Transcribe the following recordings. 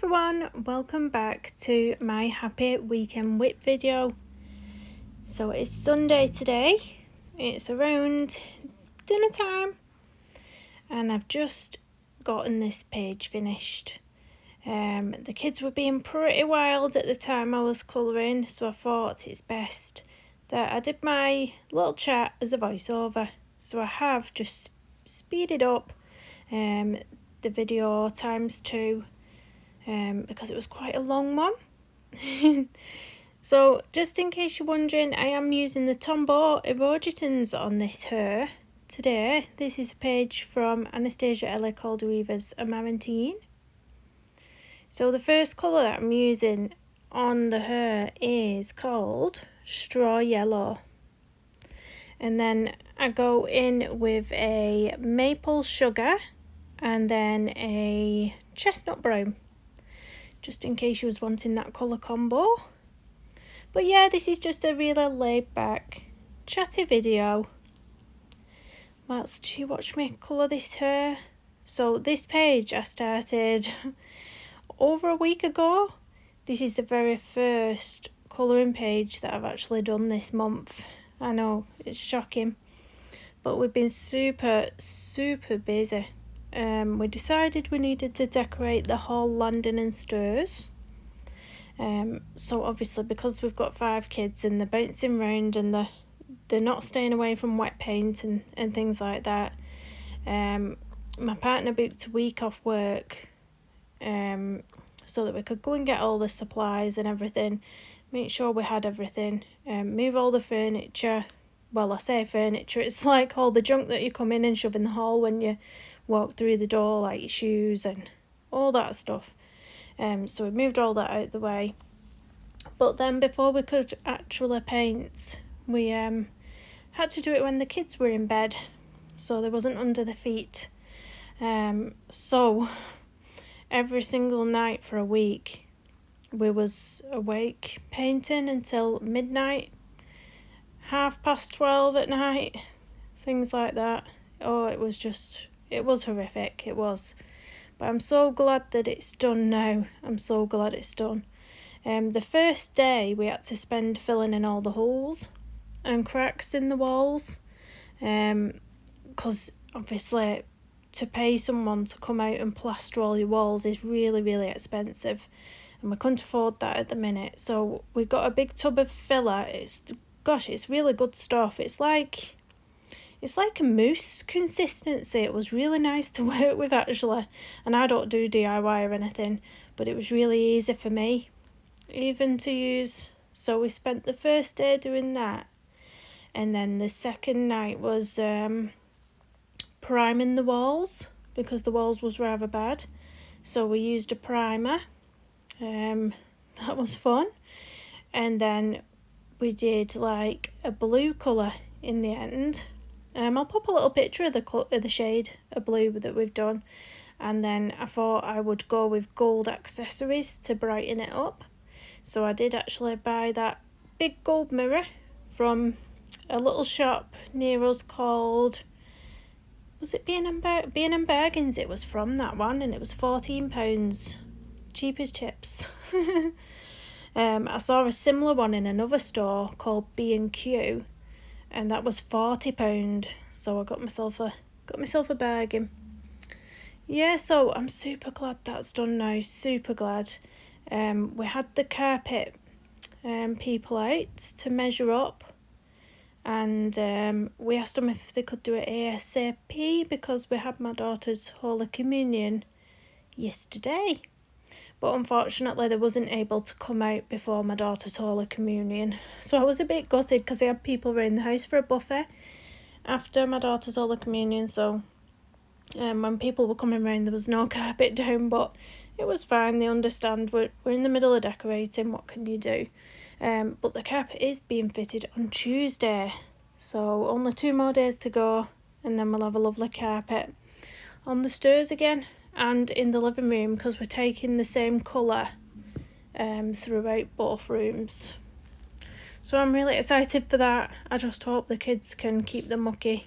everyone, welcome back to my happy weekend whip video. So it's Sunday today, it's around dinner time and I've just gotten this page finished. The kids were being pretty wild at the time I was colouring, so I thought it's best that I did my little chat as a voiceover. So I have just speeded up the video times 2 because it was quite a long one. So just in case you're wondering, I am using the Tombow Irojitens on this hair today. This is a page from Anastasia Elly Koldareva's Amarantine. So the first colour that I'm using on the hair is called Straw Yellow. And then I go in with a maple sugar and then a chestnut brown, just in case you was wanting that colour combo. But yeah, this is just a really laid back, chatty video whilst you watch me colour this hair. So this page I started over a week ago. This is the very first colouring page that I've actually done this month. I know, it's shocking, but we've been super busy. We decided we needed to decorate the hall landing and stairs. So obviously because we've got 5 kids and they're bouncing around and they're not staying away from wet paint and things like that, my partner booked a week off work so that we could go and get all the supplies and everything, make sure we had everything, move all the furniture. Well, I say furniture, it's like all the junk that you come in and shove in the hall when you walk through the door, like your shoes and all that stuff. So we moved all that out the way. But then before we could actually paint, we had to do it when the kids were in bed, so they wasn't under the feet. So every single night for a week, we was awake painting until midnight, 12:30 at night, things like that. Oh, it was horrific, it was. But I'm so glad that it's done now. I'm so glad it's done. The first day we had to spend filling in all the holes and cracks in the walls, because obviously to pay someone to come out and plaster all your walls is really expensive, and we couldn't afford that at the minute. So we got a big tub of filler. It's really good stuff. It's like a mousse consistency. It was really nice to work with actually, and I don't do DIY or anything, but it was really easy for me even to use. So we spent the first day doing that, and then the second night was priming the walls, because the walls was rather bad, so we used a primer. That was fun. And then we did like a blue colour in the end. I'll pop a little picture of the shade of blue that we've done. And then I thought I would go with gold accessories to brighten it up. So I did actually buy that big gold mirror from a little shop near us called, was it B&M Bargains? It was from that one, and it was £14, cheap as chips. I saw a similar one in another store called B&Q, and that was £40. So I got myself a bargain. Yeah, so I'm super glad that's done now. Super glad. We had the carpet people out to measure up, and we asked them if they could do it ASAP because we had my daughter's Holy Communion yesterday. But unfortunately they wasn't able to come out before my daughter's Holy Communion. So I was a bit gutted because I had people around the house for a buffet after my daughter's Holy Communion. So when people were coming around there was no carpet down, but it was fine. They understand we're in the middle of decorating, what can you do? But the carpet is being fitted on Tuesday. So only 2 more days to go, and then we'll have a lovely carpet on the stairs again and in the living room, because we're taking the same colour throughout both rooms. So I'm really excited for that. I just hope the kids can keep the mucky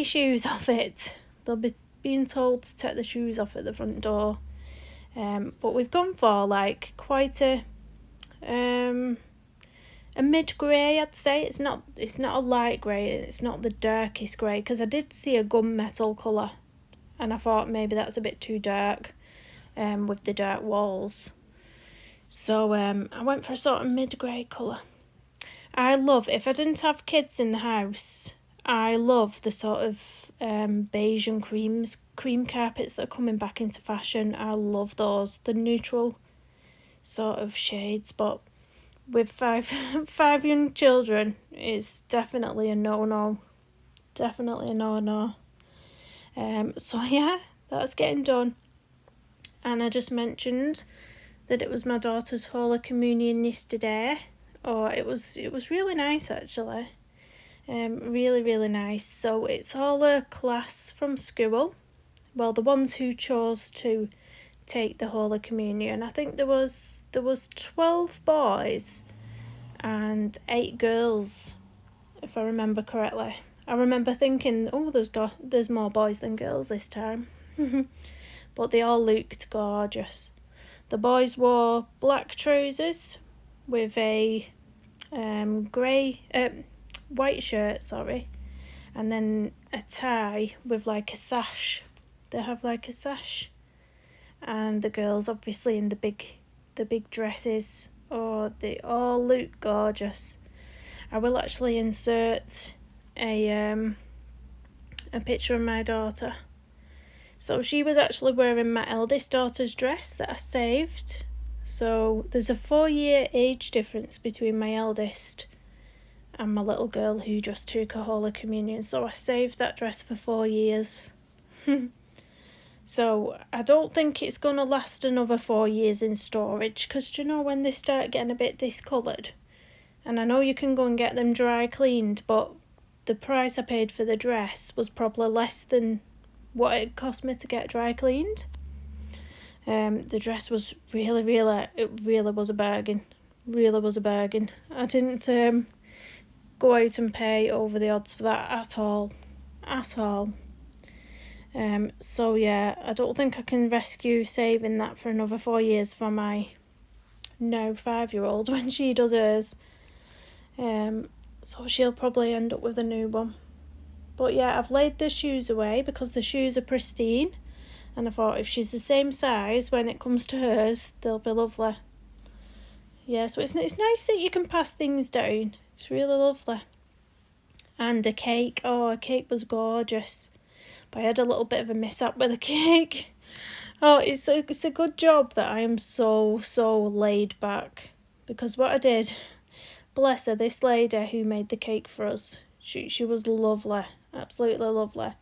shoes off it. They'll be being told to take the shoes off at the front door. But we've gone for like quite a mid-grey, I'd say. It's not a light grey, it's not the darkest grey, because I did see a gunmetal colour and I thought maybe that's a bit too dark with the dark walls. So I went for a sort of mid-grey colour. I love, if I didn't have kids in the house, I love the sort of beige and cream carpets that are coming back into fashion. I love those, the neutral sort of shades, but with five young children, it's definitely a no-no. Definitely a no-no. So yeah, that's getting done. And I just mentioned that it was my daughter's Holy Communion yesterday. Oh, it was really nice actually. Really, really nice. So it's all a class from school. Well, the ones who chose to take the Holy Communion. I think there was 12 boys and 8 girls, if I remember correctly. I remember thinking, oh, there's more boys than girls this time. But they all looked gorgeous. The boys wore black trousers with a white shirt, and then a tie with like a sash. They have like a sash. And the girls obviously in the big dresses. Oh, they all look gorgeous. I will actually insert a picture of my daughter. So she was actually wearing my eldest daughter's dress that I saved. So there's a 4-year age difference between my eldest and my little girl who just took her Holy Communion. So I saved that dress for 4 years. So I don't think it's going to last another 4 years in storage, because you know when they start getting a bit discoloured. And I know you can go and get them dry cleaned, but the price I paid for the dress was probably less than what it cost me to get dry cleaned. The dress was really was a bargain. Really was a bargain. I didn't go out and pay over the odds for that at all. So yeah, I don't think I can rescue saving that for another 4 years for my now 5-year-old when she does hers. So she'll probably end up with a new one. But yeah, I've laid the shoes away because the shoes are pristine. And I thought if she's the same size when it comes to hers, they'll be lovely. Yeah, so it's nice that you can pass things down. It's really lovely. And a cake. Oh, a cake was gorgeous. But I had a little bit of a mishap with a cake. Oh, it's a good job that I am so laid back. Because what I did, bless her, this lady who made the cake for us, she was lovely. Absolutely lovely.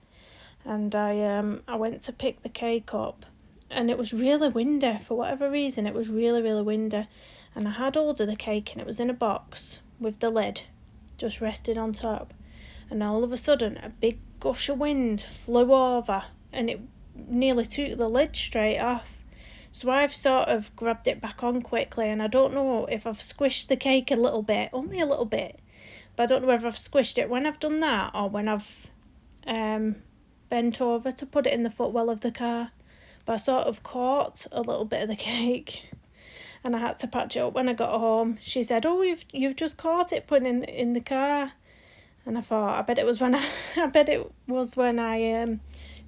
And I went to pick the cake up, and it was really windy. For whatever reason, it was really windy. And I had hold of the cake, and it was in a box with the lid just resting on top. And all of a sudden, a big gush of wind flew over, and it nearly took the lid straight off. So I've sort of grabbed it back on quickly, and I don't know if I've squished the cake a little bit, only a little bit. But I don't know whether I've squished it when I've done that or when I've bent over to put it in the footwell of the car. But I sort of caught a little bit of the cake, and I had to patch it up when I got home. She said, "Oh, you've just caught it putting in the car," and I thought, I bet it was when I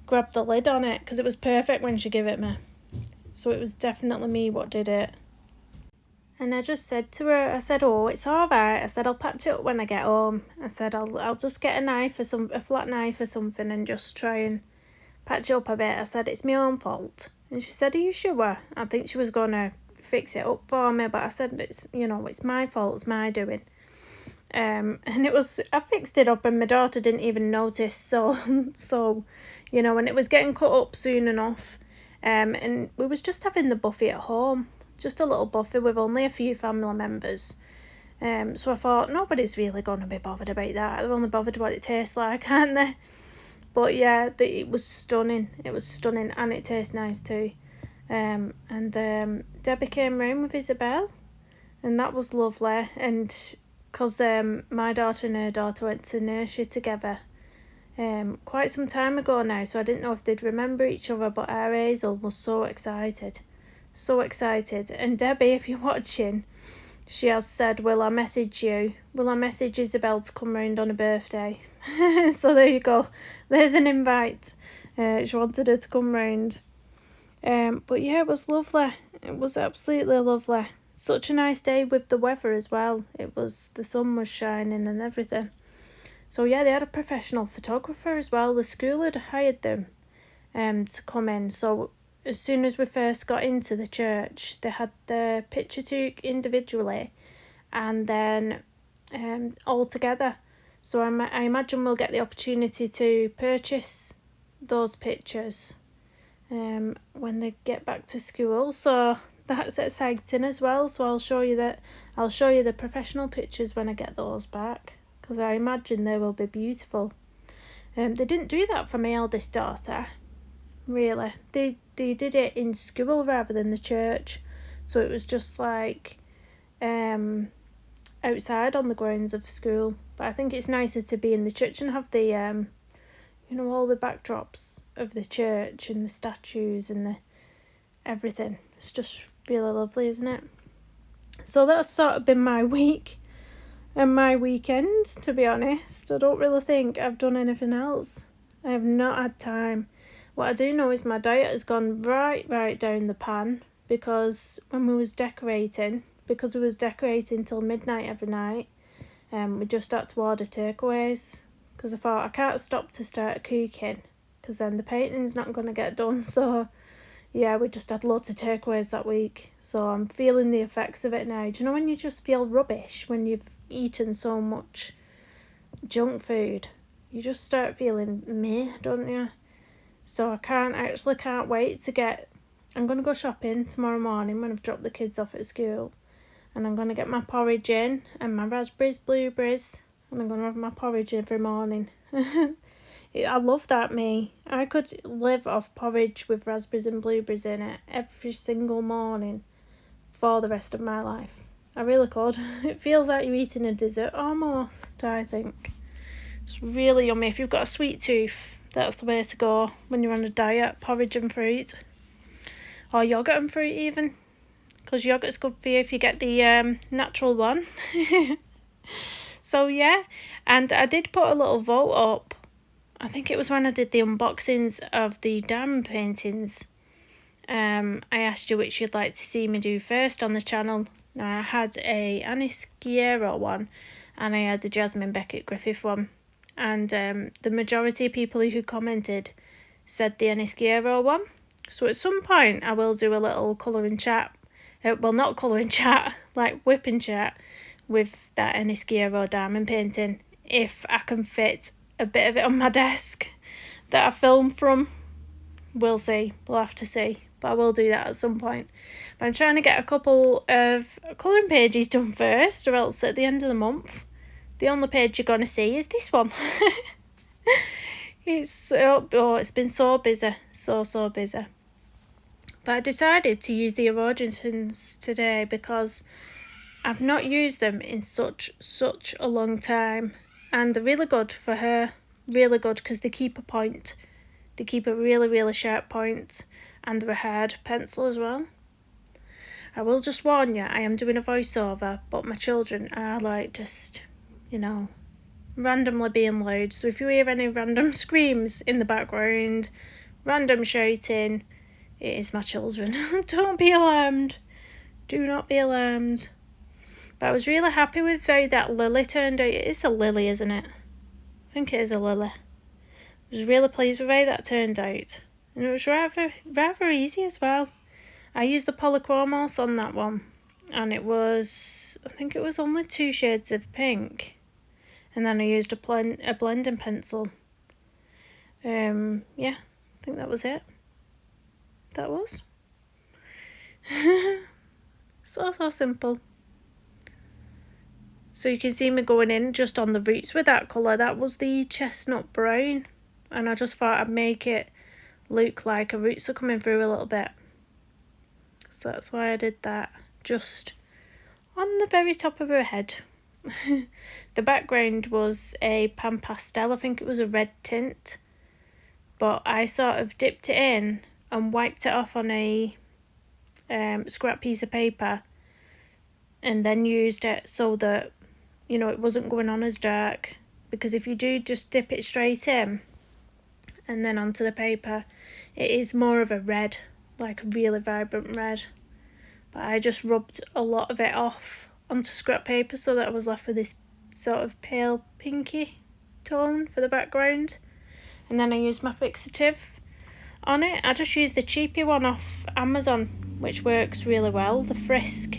grabbed the lid on it, because it was perfect when she gave it me. So it was definitely me what did it. And I just said to her, I said, "Oh, it's all right." I said, "I'll patch it up when I get home." I said, I'll just get a flat knife or something and just try and patch it up a bit. I said, "It's my own fault." And she said, "Are you sure?" I think she was going to fix it up for me, but I said, it's my fault, it's my doing. And I fixed it up and my daughter didn't even notice. So, and it was getting cut up soon enough. And we was just having the buffet at home. Just a little buffet with only a few family members. So I thought, nobody's really going to be bothered about that. They're only bothered what it tastes like, aren't they? But yeah, it was stunning. It was stunning, and it tastes nice too. And Debbie came round with Isabel, and that was lovely. And because my daughter and her daughter went to nursery together quite some time ago now, so I didn't know if they'd remember each other, but our Hazel was so excited. So excited. And Debbie, if you're watching, she has said, will I message you? Will I message Isabel to come round on her birthday? So there you go. There's an invite. She wanted her to come round. But yeah, it was lovely. It was absolutely lovely. Such a nice day with the weather as well. The sun was shining and everything. So yeah, they had a professional photographer as well. The school had hired them to come in. So as soon as we first got into the church, they had the picture took individually and then all together. So I imagine we'll get the opportunity to purchase those pictures when they get back to school. So that's exciting as well. So I'll show you the professional pictures when I get those back, because I imagine they will be beautiful. They didn't do that for my eldest daughter. Really, they did it in school rather than the church, so it was just like outside on the grounds of school. But I think it's nicer to be in the church and have the all the backdrops of the church and the statues and the everything. It's just really lovely, isn't it? So that's sort of been my week and my weekend, to be honest. I don't really think I've done anything else. I have not had time. What I do know is my diet has gone right down the pan, because when we was decorating till midnight every night, we just had to order takeaways, because I thought I can't stop to start cooking, because then the painting's not going to get done. So yeah, we just had loads of takeaways that week. So I'm feeling the effects of it now. Do you know when you just feel rubbish when you've eaten so much junk food? You just start feeling meh, don't you? So I can't wait to get... I'm going to go shopping tomorrow morning when I've dropped the kids off at school. And I'm going to get my porridge in and my raspberries, blueberries. And I'm going to have my porridge every morning. I love that, me. I could live off porridge with raspberries and blueberries in it every single morning for the rest of my life. I really could. It feels like you're eating a dessert almost, I think. It's really yummy. If you've got a sweet tooth, that's the way to go when you're on a diet. Porridge and fruit. Or yoghurt and fruit even. Because yoghurt's good for you if you get the natural one. So yeah. And I did put a little vote up. I think it was when I did the unboxings of the diamond paintings. I asked you which you'd like to see me do first on the channel. Now I had a Anastasia one and I had a Jasmine Beckett Griffith one. And the majority of people who commented said the Anastasia one. So at some point I will do a little colouring chat. Well, not colouring chat, like whipping chat with that Anastasia diamond painting. If I can fit a bit of it on my desk that I filmed from. We'll see. We'll have to see. But I will do that at some point. But I'm trying to get a couple of colouring pages done first, or else at the end of the month, the only page you're going to see is this one. It's been so busy. So busy. But I decided to use the Irojitens today because I've not used them in such a long time. And they're really good for her. Really good because they keep a point. They keep a really sharp point. And they're a hard pencil as well. I will just warn you, I am doing a voiceover, but my children are like just, randomly being loud. So if you hear any random screams in the background, random shouting, it is my children. Don't be alarmed. Do not be alarmed. But I was really happy with how that lily turned out. It is a lily, isn't it? I think it is a lily. I was really pleased with how that turned out. And it was rather easy as well. I used the polychromos on that one. And I think it was only 2 shades of pink. And then I used a blending pencil. Yeah, I think that was it. That was. So simple. So you can see me going in just on the roots with that colour. That was the chestnut brown. And I just thought I'd make it look like her roots are coming through a little bit. So that's why I did that. Just on the very top of her head. The background was a pan pastel. I think it was a red tint. But I sort of dipped it in and wiped it off on a scrap piece of paper and then used it so that, you know, it wasn't going on as dark. Because if you do just dip it straight in and then onto the paper, it is more of a red, like a really vibrant red. But I just rubbed a lot of it off onto scrap paper so that I was left with this sort of pale pinky tone for the background. And then I used my fixative on it. I just used the cheapy one off Amazon, which works really well. The Frisk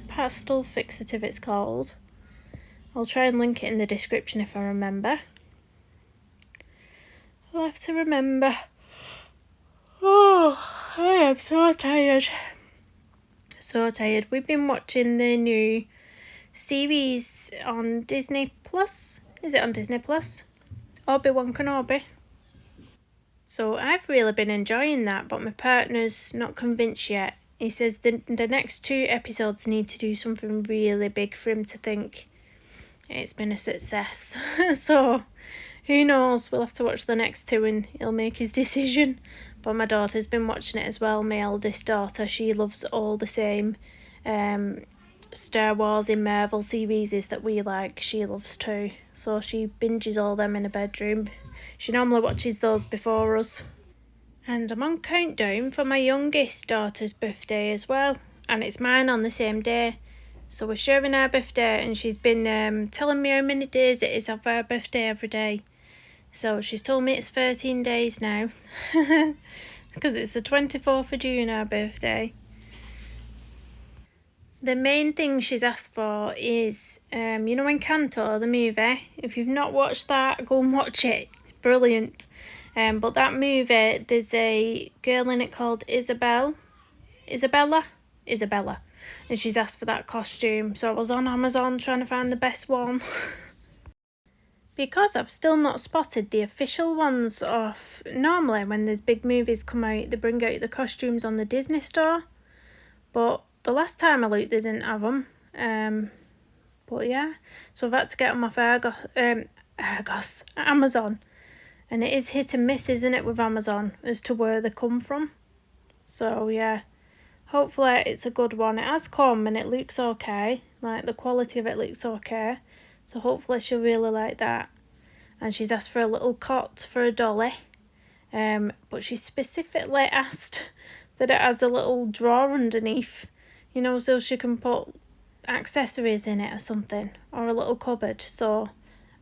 Pastel Fixative it's called. I'll try and link it in the description if I remember. I'll have to remember. Oh, I am so tired. So tired. We've been watching the new series on Disney Plus. Is it on Disney Plus? Obi-Wan Kenobi. So I've really been enjoying that, but my partner's not convinced yet. He says the next 2 episodes need to do something really big for him to think it's been a success. So who knows? We'll have to watch the next 2 and he'll make his decision. But my daughter's been watching it as well. My eldest daughter, she loves all the same Star Wars and Marvel series that we like. She loves too. So she binges all them in her bedroom. She normally watches those before us. And I'm on countdown for my youngest daughter's birthday as well. And it's mine on the same day. So we're sharing our birthday and she's been telling me how many days it is of our birthday every day. So she's told me it's 13 days now. Because it's the 24th of June, our birthday. The main thing she's asked for is, you know, Encanto, the movie. If you've not watched that, go and watch it. It's brilliant. But that movie, there's a girl in it called Isabella. And she's asked for that costume. So I was on Amazon trying to find the best one. Because I've still not spotted the official ones of... Normally, when there's big movies come out, they bring out the costumes on the Disney store. But the last time I looked, they didn't have them. But yeah, so I've had to get them off Amazon. And it is hit and miss, isn't it, with Amazon, as to where they come from. So yeah, hopefully it's a good one. It has come and it looks okay. Like, the quality of it looks okay. So hopefully she'll really like that. And she's asked for a little cot for a dolly. But she specifically asked that it has a little drawer underneath, you know, so she can put accessories in it or something, or a little cupboard. So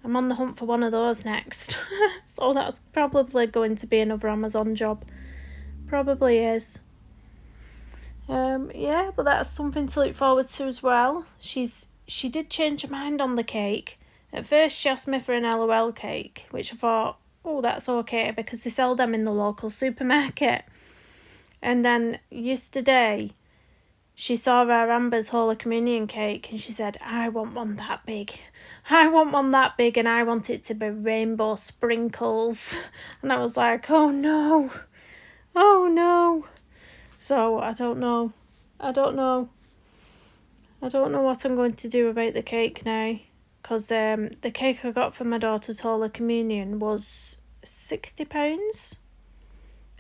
I'm on the hunt for one of those next. So that's probably going to be another Amazon job. Probably is. Yeah, but that's something to look forward to as well. She did change her mind on the cake. At first she asked me for an LOL cake, which I thought, oh, that's okay, because they sell them in the local supermarket. And then yesterday she saw our Amber's Holy Communion cake and she said, I want one that big. I want one that big and I want it to be rainbow sprinkles. And I was like, oh no. Oh no. So I don't know what I'm going to do about the cake now, because the cake I got for my daughter's Holy Communion was £60.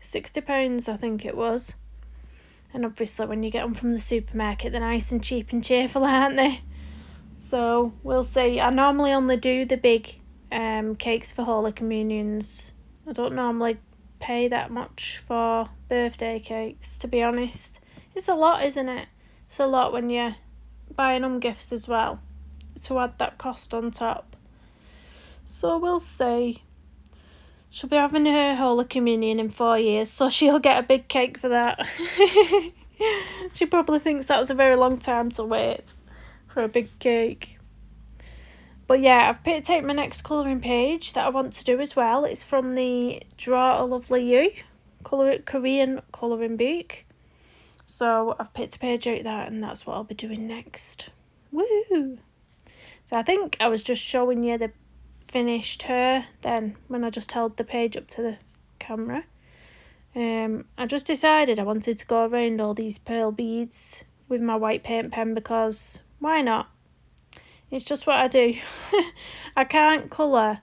£60 I think it was. And obviously when you get them from the supermarket, they're nice and cheap and cheerful, aren't they? So we'll see. I normally only do the big cakes for Holy Communions. I don't normally pay that much for birthday cakes, to be honest. It's a lot, isn't it? It's a lot when you're buying them gifts as well, to add that cost on top. So we'll see. She'll be having her Holy Communion in 4 years, so she'll get a big cake for that. She probably thinks that's a very long time to wait for a big cake. But yeah, I've picked out my next colouring page that I want to do as well. It's from the Draw a Lovely You Korean colouring book. So I've picked a page out of that, and that's what I'll be doing next. Woo! So I think I was just showing you the finished her then when I just held the page up to the camera. I just decided I wanted to go around all these pearl beads with my white paint pen, because why not? It's just what I do. I can't colour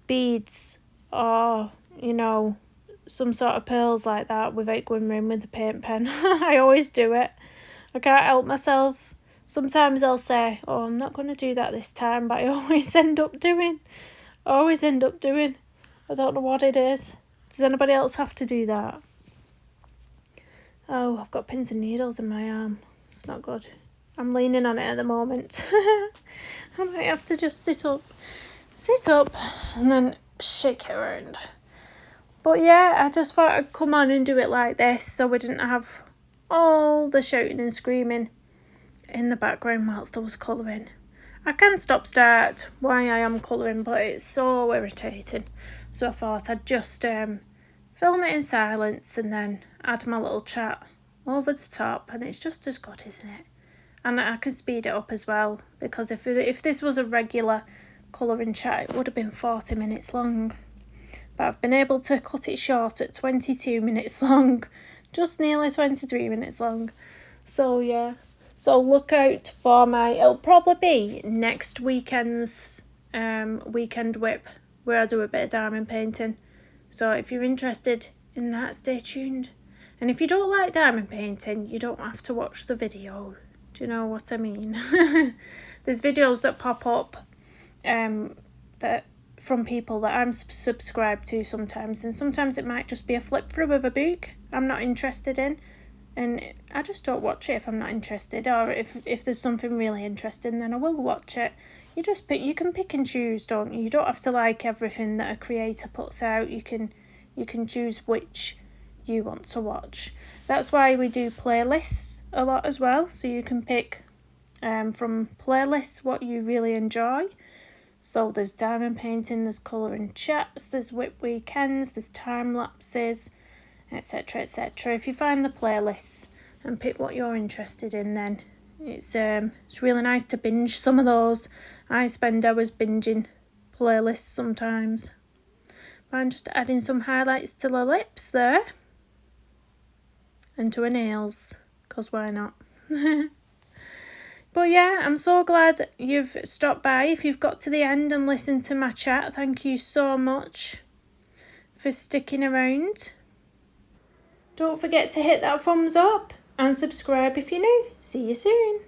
beads or, you know, some sort of pearls like that without going in with the paint pen. I always do it. I can't help myself. Sometimes I'll say, oh, I'm not going to do that this time, but I always end up doing. I don't know what it is. Does anybody else have to do that? Oh, I've got pins and needles in my arm. It's not good. I'm leaning on it at the moment. I might have to just sit up and then shake it around. But yeah, I just thought I'd come on and do it like this so we didn't have all the shouting and screaming in the background whilst I was colouring. I can start while I am colouring, but it's so irritating. So I thought I'd just film it in silence and then add my little chat over the top, and it's just as good, isn't it? And I can speed it up as well, because if this was a regular colouring chat, it would have been 40 minutes long. But I've been able to cut it short at 22 minutes long, just nearly 23 minutes long. So yeah, so look out for it'll probably be next weekend's weekend whip, where I do a bit of diamond painting. So if you're interested in that, stay tuned. And if you don't like diamond painting, you don't have to watch the video. Do you know what I mean? There's videos that pop up that from people that I'm subscribed to sometimes, and sometimes it might just be a flip through of a book I'm not interested in, and I just don't watch it if I'm not interested, or if there's something really interesting, then I will watch it. You can pick and choose, don't you? You don't have to like everything that a creator puts out. You can choose which you want to watch. That's why we do playlists a lot as well, so you can pick from playlists what you really enjoy. So there's diamond painting, there's colouring chats, there's whip weekends, there's time lapses, etc, etc. If you find the playlists and pick what you're interested in, then it's really nice to binge some of those. I spend hours binging playlists sometimes. But I'm just adding some highlights to the lips there. And to her nails, because why not? But yeah, I'm so glad you've stopped by. If you've got to the end and listened to my chat, thank you so much for sticking around. Don't forget to hit that thumbs up and subscribe if you're new. See you soon.